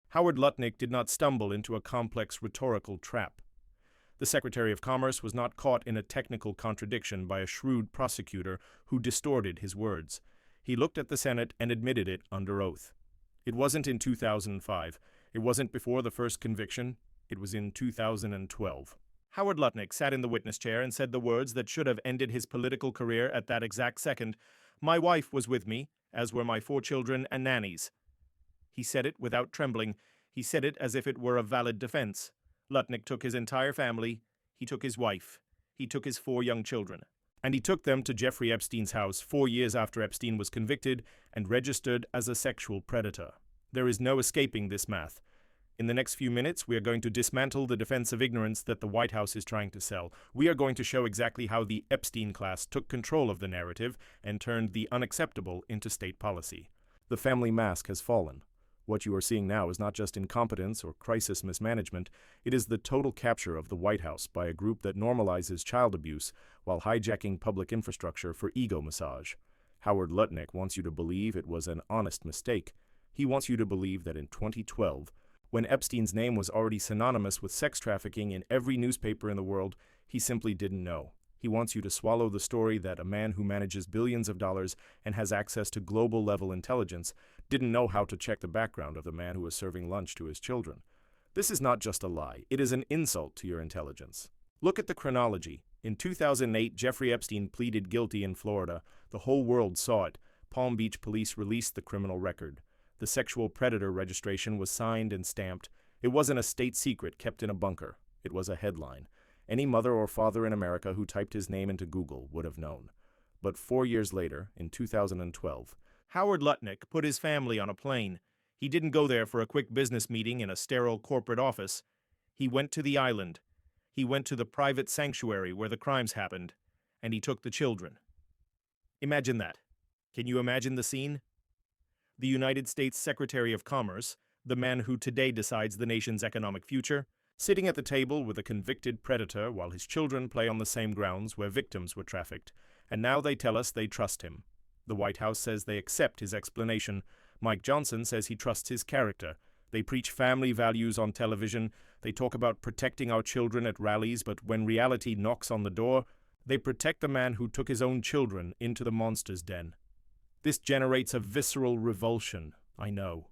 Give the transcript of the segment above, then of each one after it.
Howard Lutnick did not stumble into a complex rhetorical trap. The Secretary of Commerce was not caught in a technical contradiction by a shrewd prosecutor who distorted his words. He looked at the Senate and admitted it under oath. It wasn't in 2005. It wasn't before the first conviction. It was in 2012. Howard Lutnick sat in the witness chair and said the words that should have ended his political career at that exact second. "My wife was with me, as were my 4 children and nannies." He said it without trembling. He said it as if it were a valid defense. Lutnick took his entire family. He took his wife. He took his 4 young children. And he took them to Jeffrey Epstein's house 4 years after Epstein was convicted and registered as a sexual predator. There is no escaping this math. In the next few minutes, we are going to dismantle the defense of ignorance that the White House is trying to sell. We are going to show exactly how the Epstein Class took control of the narrative and turned the unacceptable into state policy. The family mask has fallen. What you are seeing now is not just incompetence or crisis mismanagement, it is the total capture of the White House by a group that normalizes child abuse while hijacking public infrastructure for ego massage. Howard Lutnick wants you to believe it was an honest mistake. He wants you to believe that in 2012, when Epstein's name was already synonymous with sex trafficking in every newspaper in the world, he simply didn't know. He wants you to swallow the story that a man who manages billions of dollars and has access to global-level intelligence didn't know how to check the background of the man who was serving lunch to his children. This is not just a lie. It is an insult to your intelligence. Look at the chronology. In 2008, Jeffrey Epstein pleaded guilty in Florida. The whole world saw it. Palm Beach police released the criminal record. The sexual predator registration was signed and stamped. It wasn't a state secret kept in a bunker. It was a headline. Any mother or father in America who typed his name into Google would have known. But 4 years later, in 2012, Howard Lutnick put his family on a plane. He didn't go there for a quick business meeting in a sterile corporate office. He went to the island. He went to the private sanctuary where the crimes happened, and he took the children. Imagine that. Can you imagine the scene? The United States Secretary of Commerce, the man who today decides the nation's economic future, sitting at the table with a convicted predator while his children play on the same grounds where victims were trafficked, and now they tell us they trust him. The White House says they accept his explanation. Mike Johnson says he trusts his character. They preach family values on television. They talk about protecting our children at rallies, but when reality knocks on the door, they protect the man who took his own children into the monster's den. This generates a visceral revulsion, I know.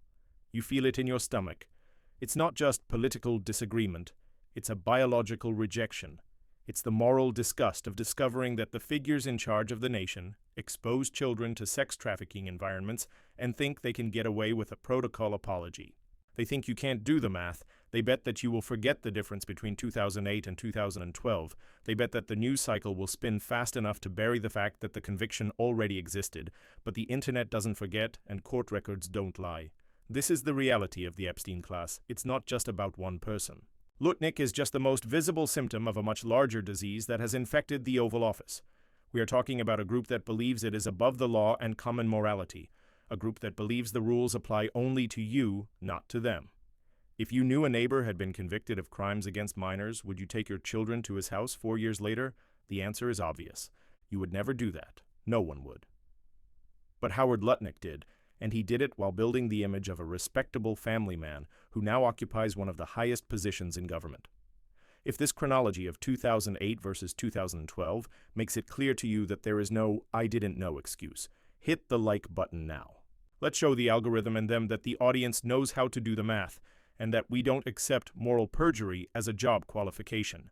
You feel it in your stomach. It's not just political disagreement. It's a biological rejection. It's the moral disgust of discovering that the figures in charge of the nation expose children to sex trafficking environments and think they can get away with a protocol apology. They think you can't do the math. They bet that you will forget the difference between 2008 and 2012. They bet that the news cycle will spin fast enough to bury the fact that the conviction already existed, but the internet doesn't forget and court records don't lie. This is the reality of the Epstein class. It's not just about one person. Lutnick is just the most visible symptom of a much larger disease that has infected the Oval Office. We are talking about a group that believes it is above the law and common morality, a group that believes the rules apply only to you, not to them. If you knew a neighbor had been convicted of crimes against minors, would you take your children to his house 4 years later? The answer is obvious. You would never do that. No one would. But Howard Lutnick did, and he did it while building the image of a respectable family man who now occupies one of the highest positions in government. If this chronology of 2008 versus 2012 makes it clear to you that there is no "I didn't know" excuse, hit the like button now. Let's show the algorithm and them that the audience knows how to do the math, and that we don't accept moral perjury as a job qualification.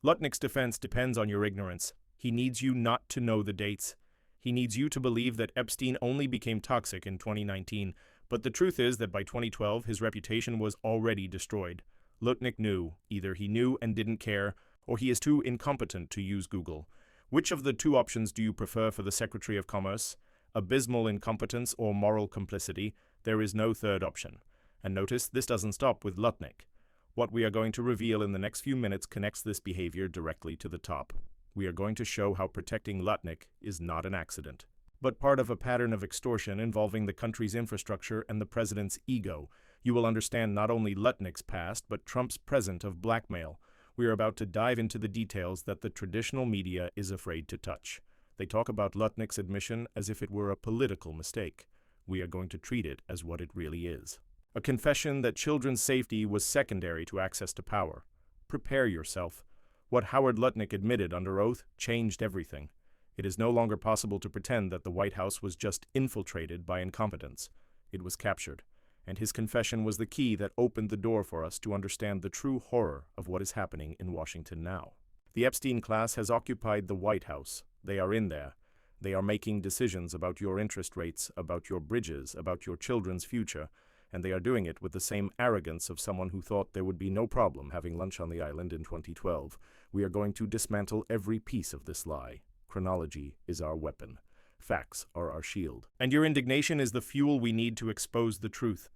Lutnick's defense depends on your ignorance. He needs you not to know the dates. He needs you to believe that Epstein only became toxic in 2019, but the truth is that by 2012 his reputation was already destroyed. Lutnick knew. Either he knew and didn't care, or he is too incompetent to use Google. Which of the 2 options do you prefer for the Secretary of Commerce? Abysmal incompetence or moral complicity? There is no third option. And notice, this doesn't stop with Lutnick. What we are going to reveal in the next few minutes connects this behavior directly to the top. We are going to show how protecting Lutnick is not an accident, but part of a pattern of extortion involving the country's infrastructure and the president's ego. You will understand not only Lutnick's past, but Trump's present of blackmail. We are about to dive into the details that the traditional media is afraid to touch. They talk about Lutnick's admission as if it were a political mistake. We are going to treat it as what it really is. A confession that children's safety was secondary to access to power. Prepare yourself. What Howard Lutnick admitted under oath changed everything. It is no longer possible to pretend that the White House was just infiltrated by incompetence. It was captured, and his confession was the key that opened the door for us to understand the true horror of what is happening in Washington now. The Epstein class has occupied the White House. They are in there. They are making decisions about your interest rates, about your bridges, about your children's future, and they are doing it with the same arrogance of someone who thought there would be no problem having lunch on the island in 2012. We are going to dismantle every piece of this lie. Chronology is our weapon. Facts are our shield. And your indignation is the fuel we need to expose the truth.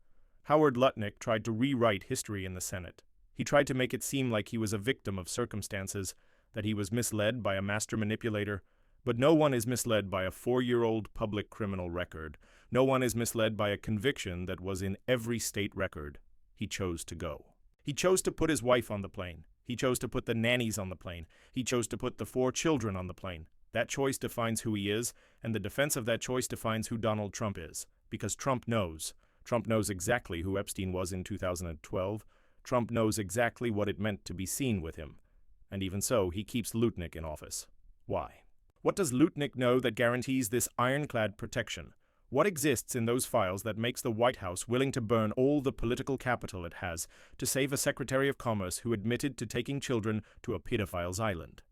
Howard Lutnick tried to rewrite history in the Senate. He tried to make it seem like he was a victim of circumstances, that he was misled by a master manipulator. But no one is misled by a 4-year-old public criminal record. No one is misled by a conviction that was in every state record. He chose to go. He chose to put his wife on the plane. He chose to put the nannies on the plane. He chose to put the 4 children on the plane. That choice defines who he is, and the defense of that choice defines who Donald Trump is. Because Trump knows. Trump knows exactly who Epstein was in 2012. Trump knows exactly what it meant to be seen with him. And even so, he keeps Lutnick in office. Why? What does Lutnick know that guarantees this ironclad protection? What exists in those files that makes the White House willing to burn all the political capital it has to save a Secretary of Commerce who admitted to taking children to a pedophile's island?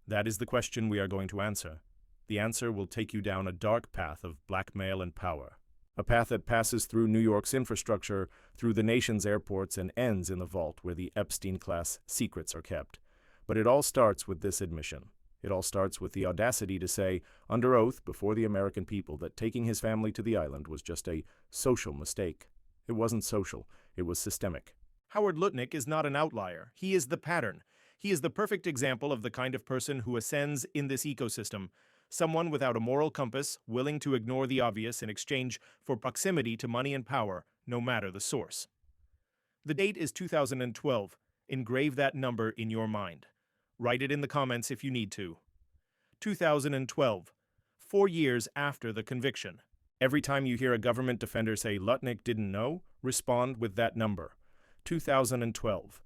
That is the question we are going to answer. The answer will take you down a dark path of blackmail and power. A path that passes through New York's infrastructure, through the nation's airports, and ends in the vault where the Epstein Class secrets are kept. But it all starts with this admission. It all starts with the audacity to say, under oath before the American people, that taking his family to the island was just a social mistake. It wasn't social. It was systemic. Howard Lutnick is not an outlier. He is the pattern. He is the perfect example of the kind of person who ascends in this ecosystem. Someone without a moral compass, willing to ignore the obvious in exchange for proximity to money and power, no matter the source. The date is 2012. Engrave that number in your mind. Write it in the comments if you need to. 2012. 4 years after the conviction. Every time you hear a government defender say Lutnick didn't know, respond with that number. 2012.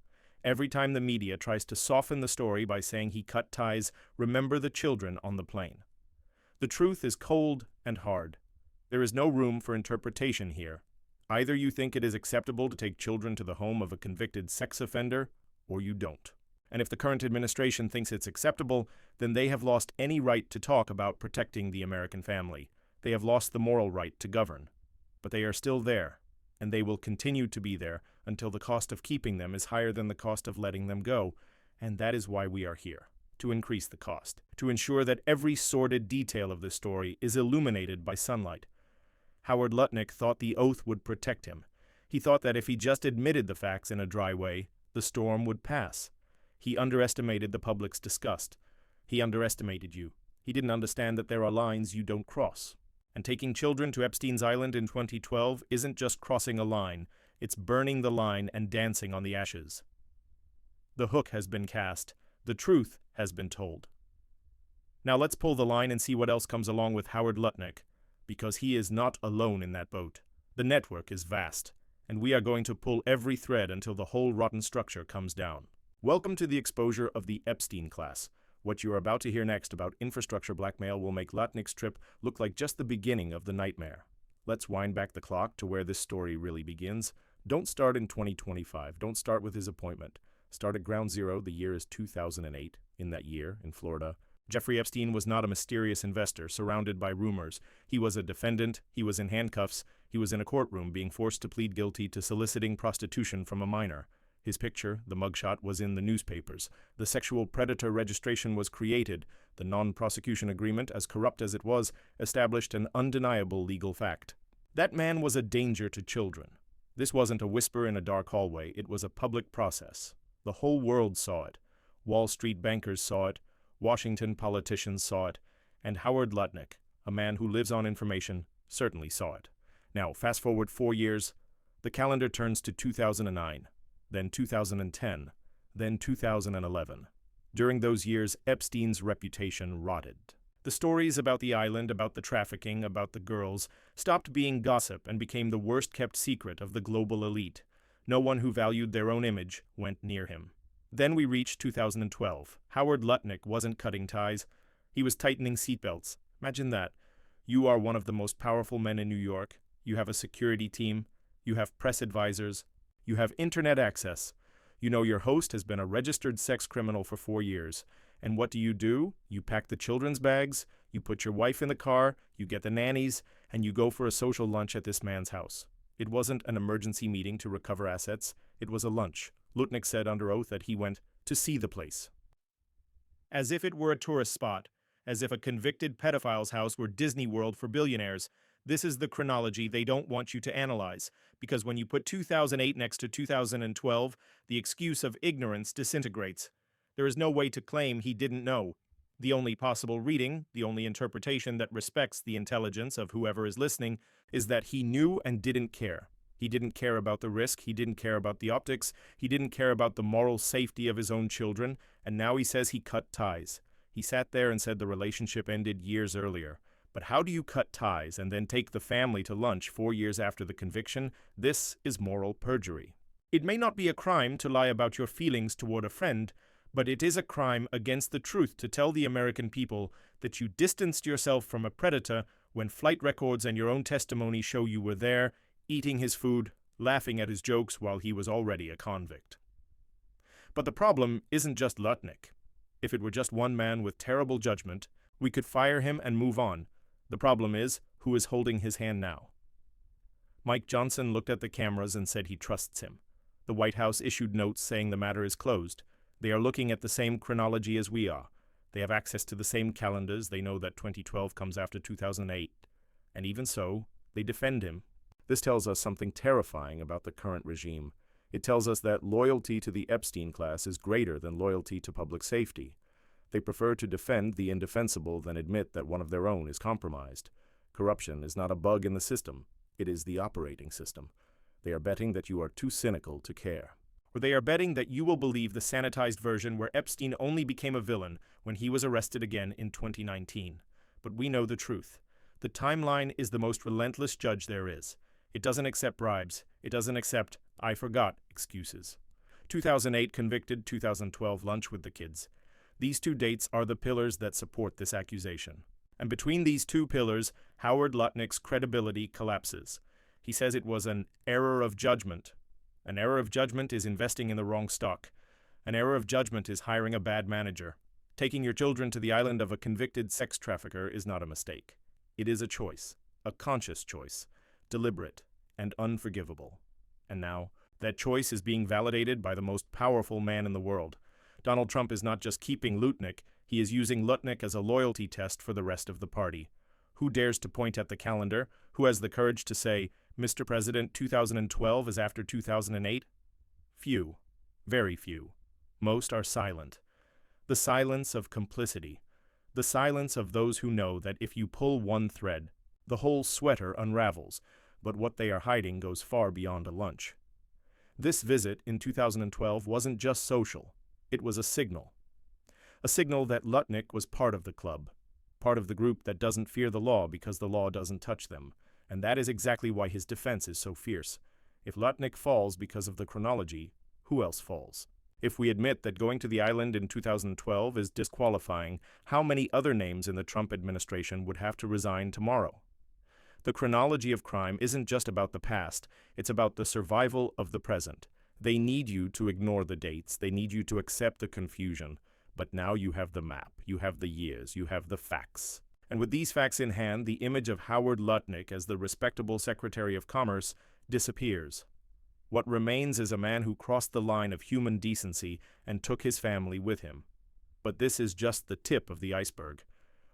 Every time the media tries to soften the story by saying he cut ties, remember the children on the plane. The truth is cold and hard. There is no room for interpretation here. Either you think it is acceptable to take children to the home of a convicted sex offender, or you don't. And if the current administration thinks it's acceptable, then they have lost any right to talk about protecting the American family. They have lost the moral right to govern. But they are still there, and they will continue to be there until the cost of keeping them is higher than the cost of letting them go, and that is why we are here, to increase the cost, to ensure that every sordid detail of this story is illuminated by sunlight. Howard Lutnick thought the oath would protect him. He thought that if he just admitted the facts in a dry way, the storm would pass. He underestimated the public's disgust. He underestimated you. He didn't understand that there are lines you don't cross. And taking children to Epstein's Island in 2012 isn't just crossing a line, it's burning the line and dancing on the ashes. The hook has been cast. The truth has been told. Now let's pull the line and see what else comes along with Howard Lutnick, because he is not alone in that boat. The network is vast, and we are going to pull every thread until the whole rotten structure comes down. Welcome to the exposure of the Epstein Class. What you are about to hear next about infrastructure blackmail will make Lutnick's trip look like just the beginning of the nightmare. Let's wind back the clock to where this story really begins. Don't start in 2025. Don't start with his appointment. Start at ground zero. The year is 2008. In that year, in Florida, Jeffrey Epstein was not a mysterious investor surrounded by rumors. He was a defendant. He was in handcuffs. He was in a courtroom being forced to plead guilty to soliciting prostitution from a minor. His picture, the mugshot, was in the newspapers. The sexual predator registration was created. The non-prosecution agreement, as corrupt as it was, established an undeniable legal fact. That man was a danger to children. This wasn't a whisper in a dark hallway. It was a public process. The whole world saw it. Wall Street bankers saw it. Washington politicians saw it. And Howard Lutnick, a man who lives on information, certainly saw it. Now, fast forward 4 years. The calendar turns to 2009. Then 2010, then 2011. During those years, Epstein's reputation rotted. The stories about the island, about the trafficking, about the girls, stopped being gossip and became the worst-kept secret of the global elite. No one who valued their own image went near him. Then we reached 2012. Howard Lutnick wasn't cutting ties. He was tightening seatbelts. Imagine that. You are one of the most powerful men in New York. You have a security team. You have press advisors. You have internet access. You know your host has been a registered sex criminal for 4 years. And what do? You pack the children's bags, you put your wife in the car, you get the nannies, and you go for a social lunch at this man's house. It wasn't an emergency meeting to recover assets. It was a lunch. Lutnick said under oath that he went to see the place. As if it were a tourist spot, as if a convicted pedophile's house were Disney World for billionaires. This is the chronology they don't want you to analyze, because when you put 2008 next to 2012, the excuse of ignorance disintegrates. There is no way to claim he didn't know. The only possible reading, the only interpretation that respects the intelligence of whoever is listening, is that he knew and didn't care. He didn't care about the risk, he didn't care about the optics, he didn't care about the moral safety of his own children, and now he says he cut ties. He sat there and said the relationship ended years earlier. But how do you cut ties and then take the family to lunch 4 years after the conviction? This is moral perjury. It may not be a crime to lie about your feelings toward a friend, but it is a crime against the truth to tell the American people that you distanced yourself from a predator when flight records and your own testimony show you were there, eating his food, laughing at his jokes while he was already a convict. But the problem isn't just Lutnick. If it were just one man with terrible judgment, we could fire him and move on. The problem is, who is holding his hand now? Mike Johnson looked at the cameras and said he trusts him. The White House issued notes saying the matter is closed. They are looking at the same chronology as we are. They have access to the same calendars. They know that 2012 comes after 2008. And even so, they defend him. This tells us something terrifying about the current regime. It tells us that loyalty to the Epstein class is greater than loyalty to public safety. They prefer to defend the indefensible than admit that one of their own is compromised. Corruption is not a bug in the system. It is the operating system. They are betting that you are too cynical to care. Or they are betting that you will believe the sanitized version where Epstein only became a villain when he was arrested again in 2019. But we know the truth. The timeline is the most relentless judge there is. It doesn't accept bribes. It doesn't accept "I forgot" excuses. 2008 convicted, 2012 lunch with the kids. These two dates are the pillars that support this accusation. And between these two pillars, Howard Lutnick's credibility collapses. He says it was an error of judgment. An error of judgment is investing in the wrong stock. An error of judgment is hiring a bad manager. Taking your children to the island of a convicted sex trafficker is not a mistake. It is a choice, a conscious choice, deliberate and unforgivable. And now, that choice is being validated by the most powerful man in the world. Donald Trump is not just keeping Lutnick, he is using Lutnick as a loyalty test for the rest of the party. Who dares to point at the calendar? Who has the courage to say, "Mr. President, 2012 is after 2008? Few. Very few. Most are silent. The silence of complicity. The silence of those who know that if you pull one thread, the whole sweater unravels, but what they are hiding goes far beyond a lunch. This visit in 2012 wasn't just social. It was a signal. A signal that Lutnick was part of the club, part of the group that doesn't fear the law because the law doesn't touch them. And that is exactly why his defense is so fierce. If Lutnick falls because of the chronology, who else falls? If we admit that going to the island in 2012 is disqualifying, how many other names in the Trump administration would have to resign tomorrow? The chronology of crime isn't just about the past, it's about the survival of the present. They need you to ignore the dates, they need you to accept the confusion. But now you have the map, you have the years, you have the facts. And with these facts in hand, the image of Howard Lutnick as the respectable Secretary of Commerce disappears. What remains is a man who crossed the line of human decency and took his family with him. But this is just the tip of the iceberg.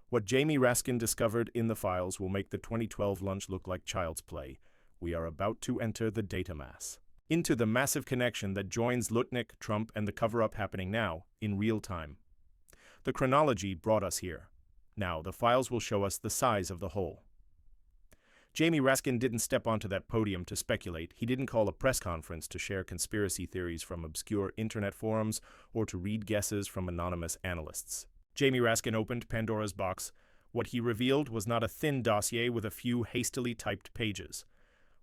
What Jamie Raskin discovered in the files will make the 2012 lunch look like child's play. We are about to enter the data mass. Into the massive connection that joins Lutnick, Trump, and the cover-up happening now, in real time. The chronology brought us here. Now, the files will show us the size of the whole. Jamie Raskin didn't step onto that podium to speculate. He didn't call a press conference to share conspiracy theories from obscure internet forums or to read guesses from anonymous analysts. Jamie Raskin opened Pandora's box. What he revealed was not a thin dossier with a few hastily typed pages.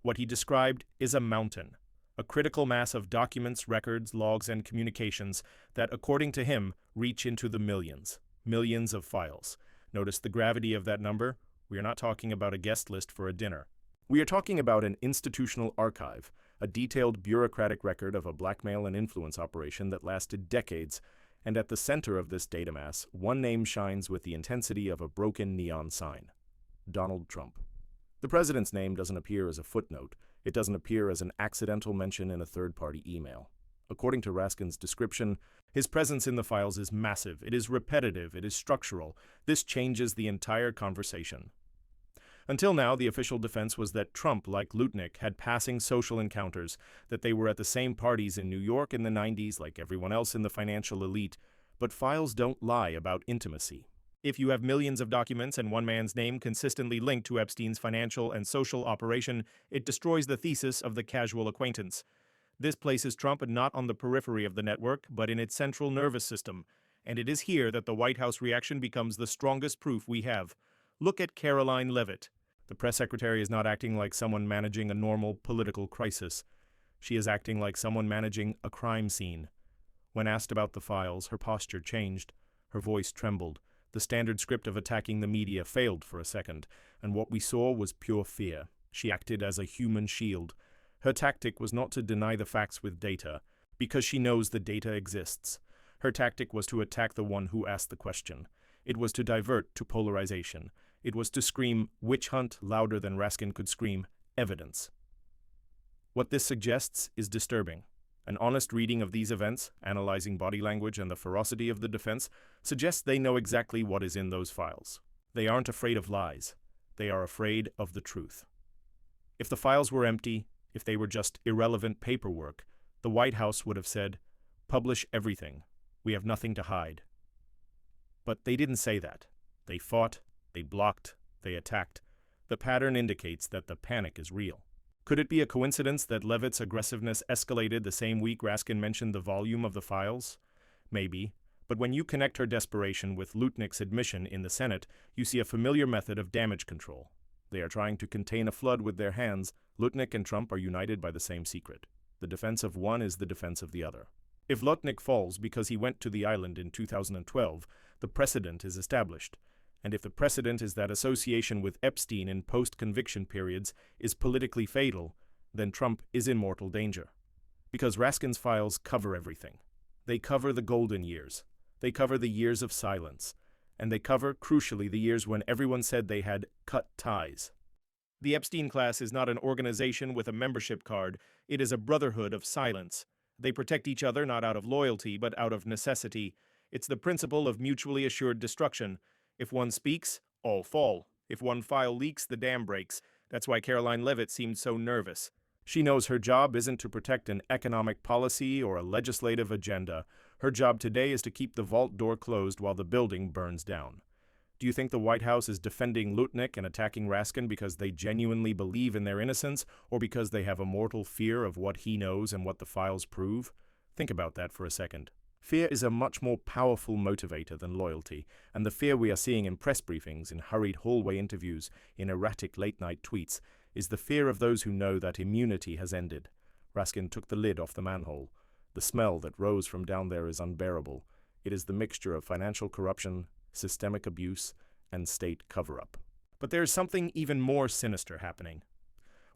What he described is a mountain, a critical mass of documents, records, logs, and communications that, according to him, reach into the millions of files. Notice the gravity of that number. We are not talking about a guest list for a dinner. We are talking about an institutional archive, a detailed bureaucratic record of a blackmail and influence operation that lasted decades, and at the center of this data mass, one name shines with the intensity of a broken neon sign: Donald Trump. The president's name doesn't appear as a footnote. It doesn't appear as an accidental mention in a third-party email. According to Raskin's description, his presence in the files is massive, it is repetitive, it is structural. This changes the entire conversation. Until now, the official defense was that Trump, like Lutnick, had passing social encounters, that they were at the same parties in New York in the 90s like everyone else in the financial elite. But files don't lie about intimacy. If you have millions of documents and one man's name consistently linked to Epstein's financial and social operation, it destroys the thesis of the casual acquaintance. This places Trump not on the periphery of the network, but in its central nervous system. And it is here that the White House reaction becomes the strongest proof we have. Look at Karoline Leavitt. The press secretary is not acting like someone managing a normal political crisis. She is acting like someone managing a crime scene. When asked about the files, her posture changed. Her voice trembled. The standard script of attacking the media failed for a second, and what we saw was pure fear. She acted as a human shield. Her tactic was not to deny the facts with data, because she knows the data exists. Her tactic was to attack the one who asked the question. It was to divert to polarization. It was to scream witch hunt louder than Raskin could scream evidence. What this suggests is disturbing. An honest reading of these events, analyzing body language and the ferocity of the defense, suggests they know exactly what is in those files. They aren't afraid of lies. They are afraid of the truth. If the files were empty, if they were just irrelevant paperwork, the White House would have said, "Publish everything. We have nothing to hide." But they didn't say that. They fought, they blocked, they attacked. The pattern indicates that the panic is real. Could it be a coincidence that Leavitt's aggressiveness escalated the same week Raskin mentioned the volume of the files? Maybe. But when you connect her desperation with Lutnick's admission in the Senate, you see a familiar method of damage control. They are trying to contain a flood with their hands. Lutnick and Trump are united by the same secret. The defense of one is the defense of the other. If Lutnick falls because he went to the island in 2012, the precedent is established. And if the precedent is that association with Epstein in post-conviction periods is politically fatal, then Trump is in mortal danger. Because Raskin's files cover everything. They cover the golden years. They cover the years of silence. And they cover, crucially, the years when everyone said they had cut ties. The Epstein Class is not an organization with a membership card. It is a brotherhood of silence. They protect each other not out of loyalty, but out of necessity. It's the principle of mutually assured destruction. If one speaks, all fall. If one file leaks, the dam breaks. That's why Karoline Leavitt seemed so nervous. She knows her job isn't to protect an economic policy or a legislative agenda. Her job today is to keep the vault door closed while the building burns down. Do you think the White House is defending Lutnick and attacking Raskin because they genuinely believe in their innocence, or because they have a mortal fear of what he knows and what the files prove? Think about that for a second. Fear is a much more powerful motivator than loyalty, and the fear we are seeing in press briefings, in hurried hallway interviews, in erratic late-night tweets, is the fear of those who know that immunity has ended. Raskin took the lid off the manhole. The smell that rose from down there is unbearable. It is the mixture of financial corruption, systemic abuse, and state cover-up. But there is something even more sinister happening.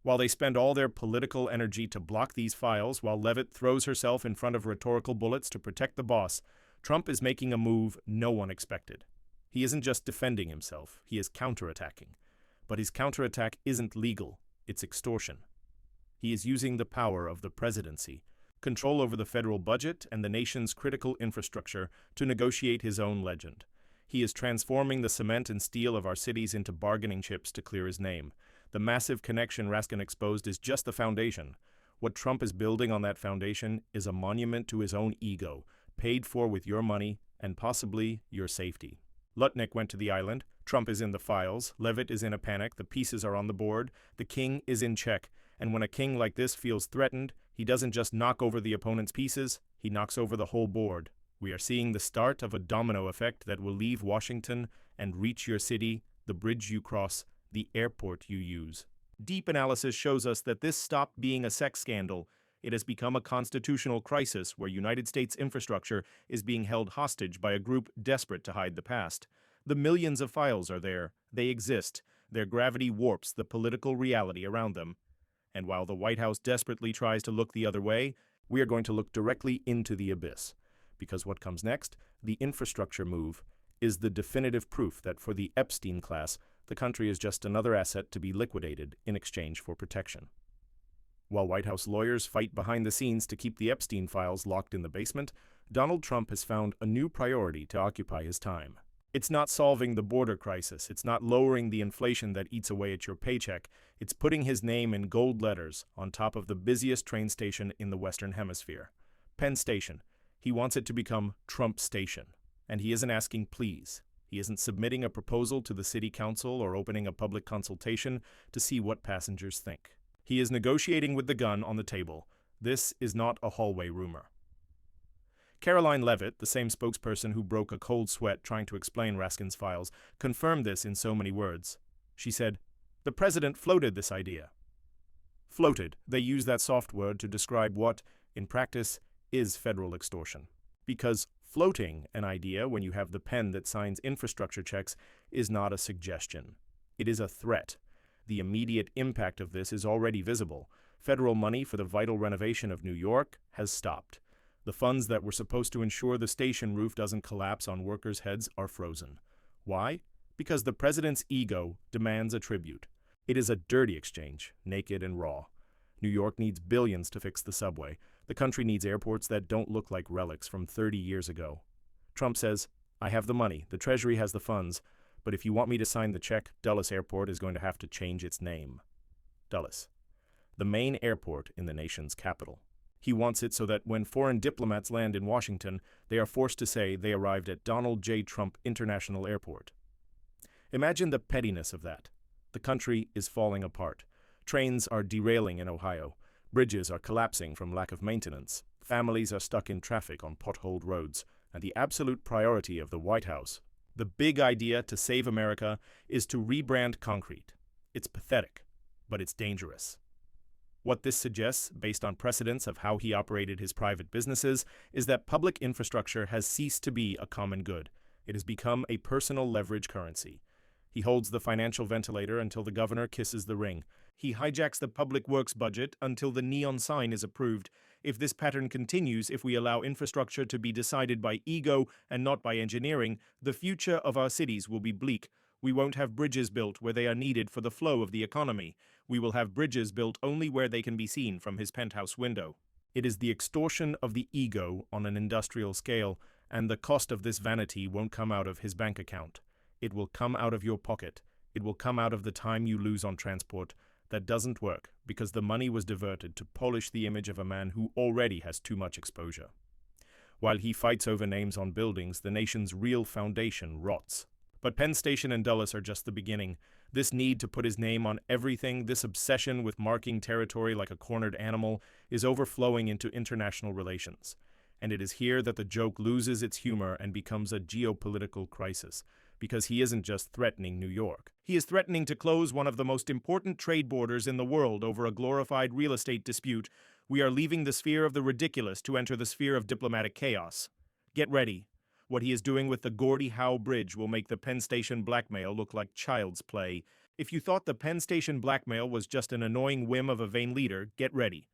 While they spend all their political energy to block these files, while Leavitt throws herself in front of rhetorical bullets to protect the boss, Trump is making a move no one expected. He isn't just defending himself, he is counterattacking. But his counterattack isn't legal, it's extortion. He is using the power of the presidency, control over the federal budget and the nation's critical infrastructure to negotiate his own legend. He is transforming the cement and steel of our cities into bargaining chips to clear his name. The massive connection Raskin exposed is just the foundation. What Trump is building on that foundation is a monument to his own ego, paid for with your money and possibly your safety. Lutnick went to the island. Trump is in the files. Leavitt is in a panic. The pieces are on the board. The king is in check. And when a king like this feels threatened, he doesn't just knock over the opponent's pieces, he knocks over the whole board. We are seeing the start of a domino effect that will leave Washington and reach your city, the bridge you cross, the airport you use. Deep analysis shows us that this stopped being a sex scandal. It has become a constitutional crisis where United States infrastructure is being held hostage by a group desperate to hide the past. The millions of files are there. They exist. Their gravity warps the political reality around them. And while the White House desperately tries to look the other way, we are going to look directly into the abyss. Because what comes next, the infrastructure move, is the definitive proof that for the Epstein class, the country is just another asset to be liquidated in exchange for protection. While White House lawyers fight behind the scenes to keep the Epstein files locked in the basement, Donald Trump has found a new priority to occupy his time. It's not solving the border crisis, it's not lowering the inflation that eats away at your paycheck, it's putting his name in gold letters on top of the busiest train station in the Western Hemisphere. Penn Station. He wants it to become Trump Station. And he isn't asking please. He isn't submitting a proposal to the city council or opening a public consultation to see what passengers think. He is negotiating with the gun on the table. This is not a hallway rumor. Karoline Leavitt, the same spokesperson who broke a cold sweat trying to explain Raskin's files, confirmed this in so many words. She said, "The president floated this idea." Floated. They use that soft word to describe what, in practice, is federal extortion. Because floating an idea when you have the pen that signs infrastructure checks is not a suggestion. It is a threat. The immediate impact of this is already visible. Federal money for the vital renovation of New York has stopped. The funds that were supposed to ensure the station roof doesn't collapse on workers' heads are frozen. Why? Because the president's ego demands a tribute. It is a dirty exchange, naked and raw. New York needs billions to fix the subway. The country needs airports that don't look like relics from 30 years ago. Trump says, "I have the money, the Treasury has the funds, but if you want me to sign the check, Dulles Airport is going to have to change its name." Dulles, the main airport in the nation's capital. He wants it so that when foreign diplomats land in Washington, they are forced to say they arrived at Donald J. Trump International Airport. Imagine the pettiness of that. The country is falling apart. Trains are derailing in Ohio. Bridges are collapsing from lack of maintenance. Families are stuck in traffic on potholed roads. And the absolute priority of the White House, the big idea to save America, is to rebrand concrete. It's pathetic, but it's dangerous. What this suggests, based on precedents of how he operated his private businesses, is that public infrastructure has ceased to be a common good. It has become a personal leverage currency. He holds the financial ventilator until the governor kisses the ring. He hijacks the public works budget until the neon sign is approved. If this pattern continues, if we allow infrastructure to be decided by ego and not by engineering, the future of our cities will be bleak. We won't have bridges built where they are needed for the flow of the economy. We will have bridges built only where they can be seen from his penthouse window. It is the extortion of the ego on an industrial scale, and the cost of this vanity won't come out of his bank account. It will come out of your pocket. It will come out of the time you lose on transport. That doesn't work, because the money was diverted to polish the image of a man who already has too much exposure. While he fights over names on buildings, the nation's real foundation rots. But Penn Station and Dulles are just the beginning. This need to put his name on everything, this obsession with marking territory like a cornered animal, is overflowing into international relations. And it is here that the joke loses its humor and becomes a geopolitical crisis. Because he isn't just threatening New York. He is threatening to close one of the most important trade borders in the world over a glorified real estate dispute. We are leaving the sphere of the ridiculous to enter the sphere of diplomatic chaos. Get ready. What he is doing with the Gordie Howe Bridge will make the Penn Station blackmail look like child's play. If you thought the Penn Station blackmail was just an annoying whim of a vain leader, get ready.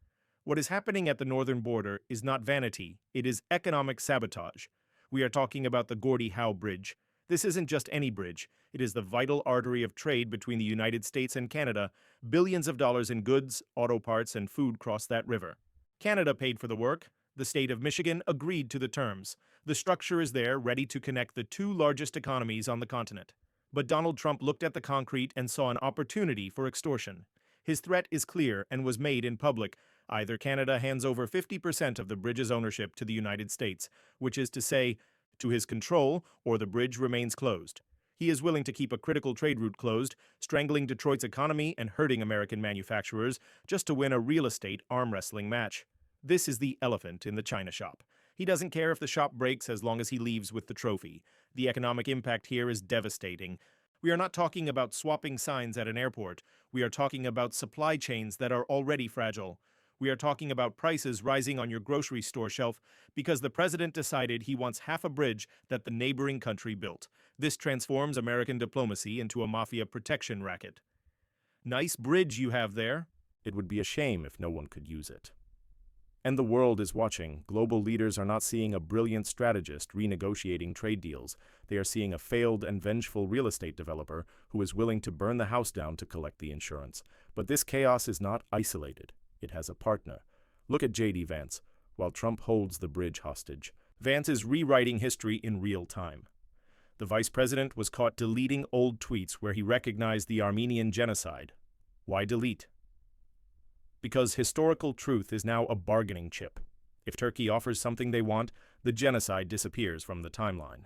What is happening at the northern border is not vanity, it is economic sabotage. We are talking about the Gordie Howe Bridge. This isn't just any bridge. It is the vital artery of trade between the United States and Canada. Billions of dollars in goods, auto parts, and food cross that river. Canada paid for the work. The state of Michigan agreed to the terms. The structure is there, ready to connect the two largest economies on the continent. But Donald Trump looked at the concrete and saw an opportunity for extortion. His threat is clear and was made in public. Either Canada hands over 50% of the bridge's ownership to the United States, which is to say, to his control, or the bridge remains closed. He is willing to keep a critical trade route closed, strangling Detroit's economy and hurting American manufacturers, just to win a real estate arm wrestling match. This is the elephant in the china shop. He doesn't care if the shop breaks as long as he leaves with the trophy. The economic impact here is devastating. We are not talking about swapping signs at an airport. We are talking about supply chains that are already fragile. We are talking about prices rising on your grocery store shelf because the president decided he wants half a bridge that the neighboring country built. This transforms American diplomacy into a mafia protection racket. Nice bridge you have there. It would be a shame if no one could use it. And the world is watching. Global leaders are not seeing a brilliant strategist renegotiating trade deals. They are seeing a failed and vengeful real estate developer who is willing to burn the house down to collect the insurance. But this chaos is not isolated. It has a partner. Look at J.D. Vance, while Trump holds the bridge hostage. Vance is rewriting history in real time. The vice president was caught deleting old tweets where he recognized the Armenian genocide. Why delete? Because historical truth is now a bargaining chip. If Turkey offers something they want, the genocide disappears from the timeline.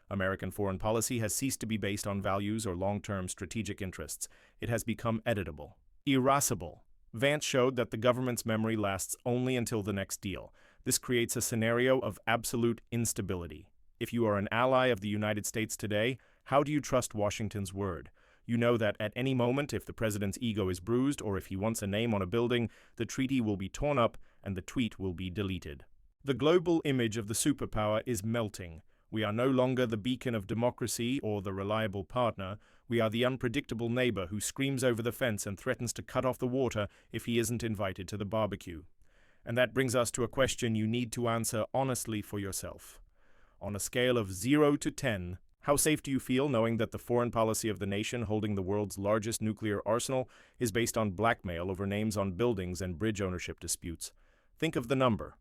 American foreign policy has ceased to be based on values or long-term strategic interests. It has become editable, irascible. Vance showed that the government's memory lasts only until the next deal. This creates a scenario of absolute instability. If you are an ally of the United States today, how do you trust Washington's word? You know that at any moment, if the president's ego is bruised or if he wants a name on a building, the treaty will be torn up and the tweet will be deleted. The global image of the superpower is melting. We are no longer the beacon of democracy or the reliable partner. We are the unpredictable neighbor who screams over the fence and threatens to cut off the water if he isn't invited to the barbecue. And that brings us to a question you need to answer honestly for yourself. On a scale of 0 to 10, how safe do you feel knowing that the foreign policy of the nation holding the world's largest nuclear arsenal is based on blackmail over names on buildings and bridge ownership disputes? Think of the number.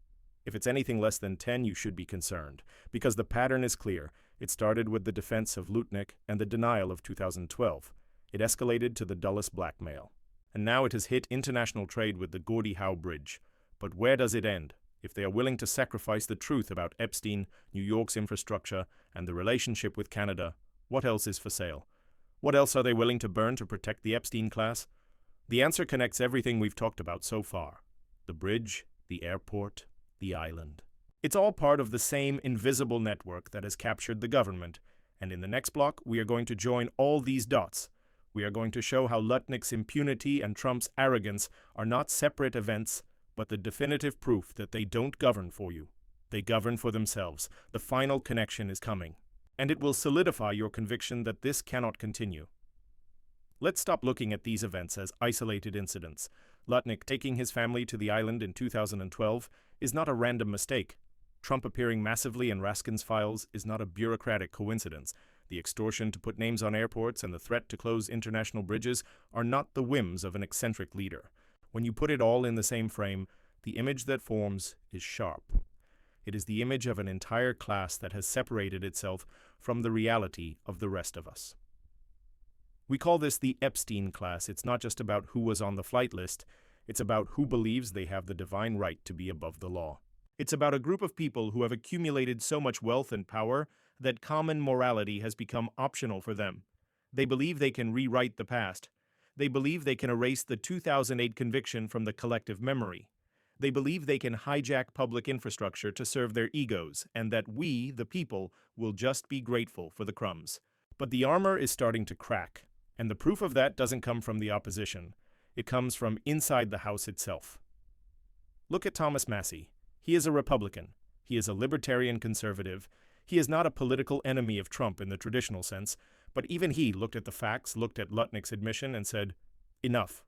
If it's anything less than 10, you should be concerned, because the pattern is clear. It started with the defense of Lutnick and the denial of 2012. It escalated to the dullest blackmail. And now it has hit international trade with the Gordie Howe Bridge. But where does it end? If they are willing to sacrifice the truth about Epstein, New York's infrastructure, and the relationship with Canada, what else is for sale? What else are they willing to burn to protect the Epstein Class? The answer connects everything we've talked about so far. The bridge, the airport, the island. It's all part of the same invisible network that has captured the government, and in the next block we are going to join all these dots. We are going to show how Lutnick's impunity and Trump's arrogance are not separate events, but the definitive proof that they don't govern for you. They govern for themselves. The final connection is coming, and it will solidify your conviction that this cannot continue. Let's stop looking at these events as isolated incidents. Lutnick taking his family to the island in 2012 is not a random mistake. Trump appearing massively in Raskin's files is not a bureaucratic coincidence. The extortion to put names on airports and the threat to close international bridges are not the whims of an eccentric leader. When you put it all in the same frame, the image that forms is sharp. It is the image of an entire class that has separated itself from the reality of the rest of us. We call this the Epstein Class. It's not just about who was on the flight list. It's about who believes they have the divine right to be above the law. It's about a group of people who have accumulated so much wealth and power that common morality has become optional for them. They believe they can rewrite the past. They believe they can erase the 2008 conviction from the collective memory. They believe they can hijack public infrastructure to serve their egos, and that we, the people, will just be grateful for the crumbs. But the armor is starting to crack, and the proof of that doesn't come from the opposition. It comes from inside the House itself. Look at Thomas Massie. He is a Republican. He is a libertarian conservative. He is not a political enemy of Trump in the traditional sense, but even he looked at the facts, looked at Lutnick's admission, and said, enough.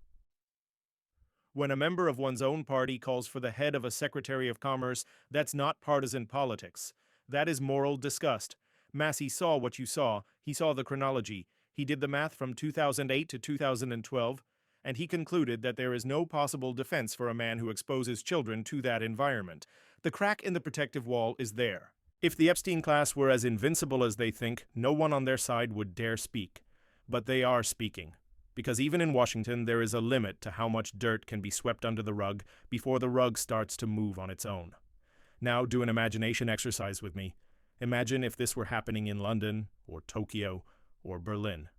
When a member of one's own party calls for the head of a Secretary of Commerce, that's not partisan politics. That is moral disgust. Massie saw what you saw. He saw the chronology. He did the math from 2008 to 2012, and he concluded that there is no possible defense for a man who exposes children to that environment. The crack in the protective wall is there. If the Epstein class were as invincible as they think, no one on their side would dare speak. But they are speaking. Because even in Washington, there is a limit to how much dirt can be swept under the rug before the rug starts to move on its own. Now do an imagination exercise with me. Imagine if this were happening in London, or Tokyo, or Berlin.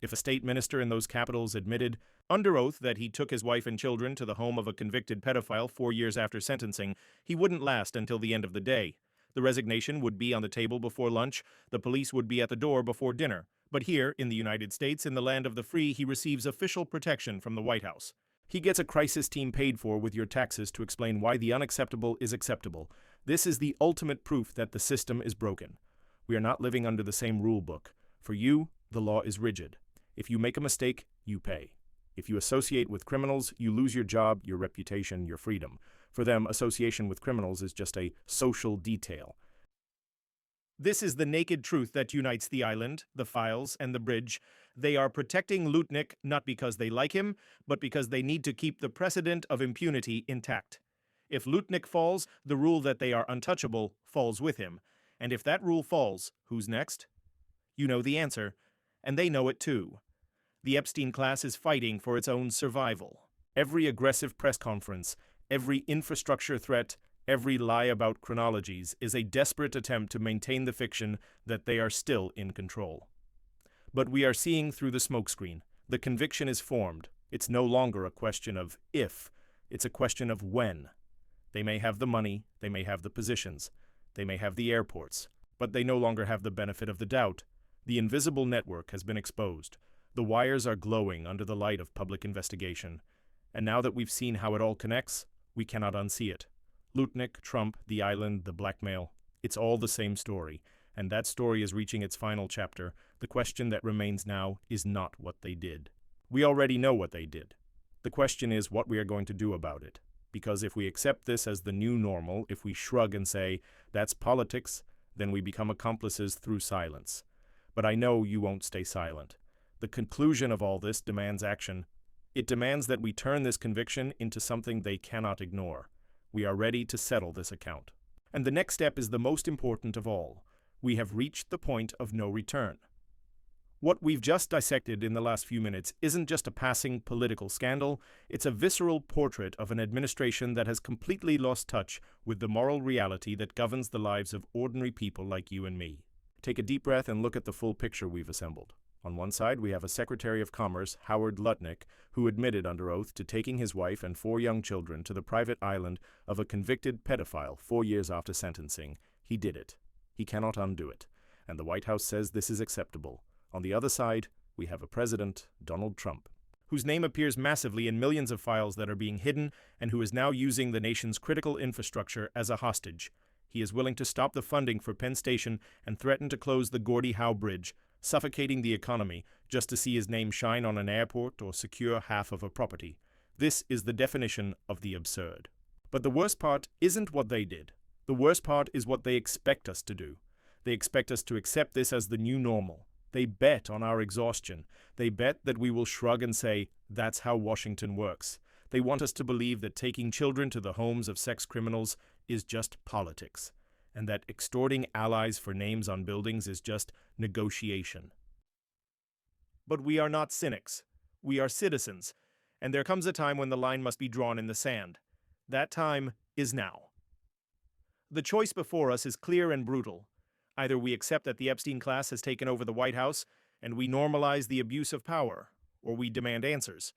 If a state minister in those capitals admitted, under oath, that he took his wife and children to the home of a convicted pedophile 4 years after sentencing, he wouldn't last until the end of the day. The resignation would be on the table before lunch, the police would be at the door before dinner. But here, in the United States, in the land of the free, he receives official protection from the White House. He gets a crisis team paid for with your taxes to explain why the unacceptable is acceptable. This is the ultimate proof that the system is broken. We are not living under the same rule book. For you, the law is rigid. If you make a mistake, you pay. If you associate with criminals, you lose your job, your reputation, your freedom. For them, association with criminals is just a social detail. This is the naked truth that unites the island, the files, and the bridge. They are protecting Lutnick not because they like him, but because they need to keep the precedent of impunity intact. If Lutnick falls, the rule that they are untouchable falls with him. And if that rule falls, who's next? You know the answer, and they know it too. The Epstein class is fighting for its own survival. Every aggressive press conference, every infrastructure threat, every lie about chronologies is a desperate attempt to maintain the fiction that they are still in control. But we are seeing through the smokescreen. The conviction is formed. It's no longer a question of if, it's a question of when. They may have the money, they may have the positions, they may have the airports, but they no longer have the benefit of the doubt. The invisible network has been exposed. The wires are glowing under the light of public investigation. And now that we've seen how it all connects, we cannot unsee it. Lutnick, Trump, the island, the blackmail, it's all the same story. And that story is reaching its final chapter. The question that remains now is not what they did. We already know what they did. The question is what we are going to do about it. Because if we accept this as the new normal, if we shrug and say, that's politics, then we become accomplices through silence. But I know you won't stay silent. The conclusion of all this demands action. It demands that we turn this conviction into something they cannot ignore. We are ready to settle this account. And the next step is the most important of all. We have reached the point of no return. What we've just dissected in the last few minutes isn't just a passing political scandal, it's a visceral portrait of an administration that has completely lost touch with the moral reality that governs the lives of ordinary people like you and me. Take a deep breath and look at the full picture we've assembled. On one side, we have a Secretary of Commerce, Howard Lutnick, who admitted under oath to taking his wife and 4 young children to the private island of a convicted pedophile 4 years after sentencing. He did it. He cannot undo it. And the White House says this is acceptable. On the other side, we have a president, Donald Trump, whose name appears massively in millions of files that are being hidden and who is now using the nation's critical infrastructure as a hostage. He is willing to stop the funding for Penn Station and threaten to close the Gordie Howe Bridge, suffocating the economy just to see his name shine on an airport or secure half of a property. This is the definition of the absurd. But the worst part isn't what they did. The worst part is what they expect us to do. They expect us to accept this as the new normal. They bet on our exhaustion. They bet that we will shrug and say, that's how Washington works. They want us to believe that taking children to the homes of sex criminals is just politics, and that extorting allies for names on buildings is just negotiation. But we are not cynics. We are citizens, and there comes a time when the line must be drawn in the sand. That time is now. The choice before us is clear and brutal. Either we accept that the Epstein class has taken over the White House, and we normalize the abuse of power, or we demand answers.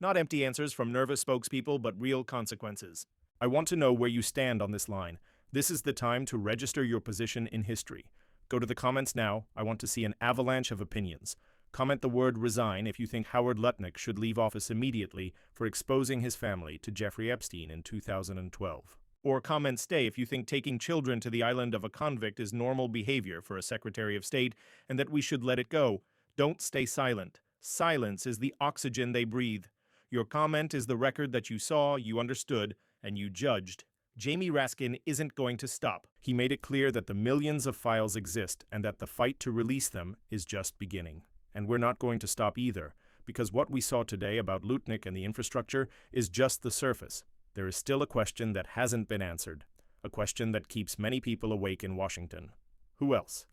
Not empty answers from nervous spokespeople, but real consequences. I want to know where you stand on this line. This is the time to register your position in history. Go to the comments now. I want to see an avalanche of opinions. Comment the word resign if you think Howard Lutnick should leave office immediately for exposing his family to Jeffrey Epstein in 2012. Or comment stay if you think taking children to the island of a convict is normal behavior for a Secretary of State and that we should let it go. Don't stay silent. Silence is the oxygen they breathe. Your comment is the record that you saw, you understood, and you judged. Jamie Raskin isn't going to stop. He made it clear that the millions of files exist and that the fight to release them is just beginning. And we're not going to stop either, because what we saw today about Lutnick and the infrastructure is just the surface. There is still a question that hasn't been answered, a question that keeps many people awake in Washington. Who else?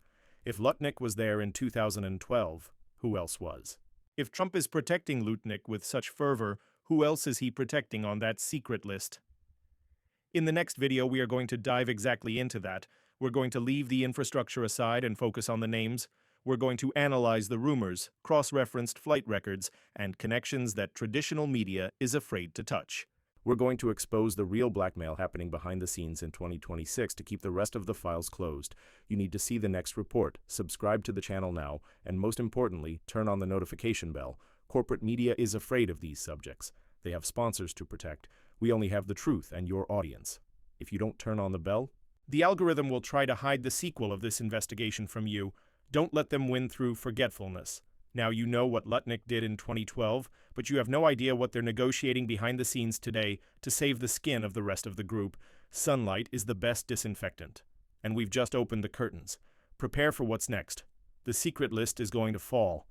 If Lutnick was there in 2012, who else was? If Trump is protecting Lutnick with such fervor, who else is he protecting on that secret list? In the next video, we are going to dive exactly into that. We're going to leave the infrastructure aside and focus on the names. We're going to analyze the rumors, cross-referenced flight records, and connections that traditional media is afraid to touch. We're going to expose the real blackmail happening behind the scenes in 2026 to keep the rest of the files closed. You need to see the next report, subscribe to the channel now, and most importantly, turn on the notification bell. Corporate media is afraid of these subjects. They have sponsors to protect. We only have the truth and your audience. If you don't turn on the bell, the algorithm will try to hide the sequel of this investigation from you. Don't let them win through forgetfulness. Now you know what Lutnick did in 2012, but you have no idea what they're negotiating behind the scenes today to save the skin of the rest of the group. Sunlight is the best disinfectant. And we've just opened the curtains. Prepare for what's next. The secret list is going to fall.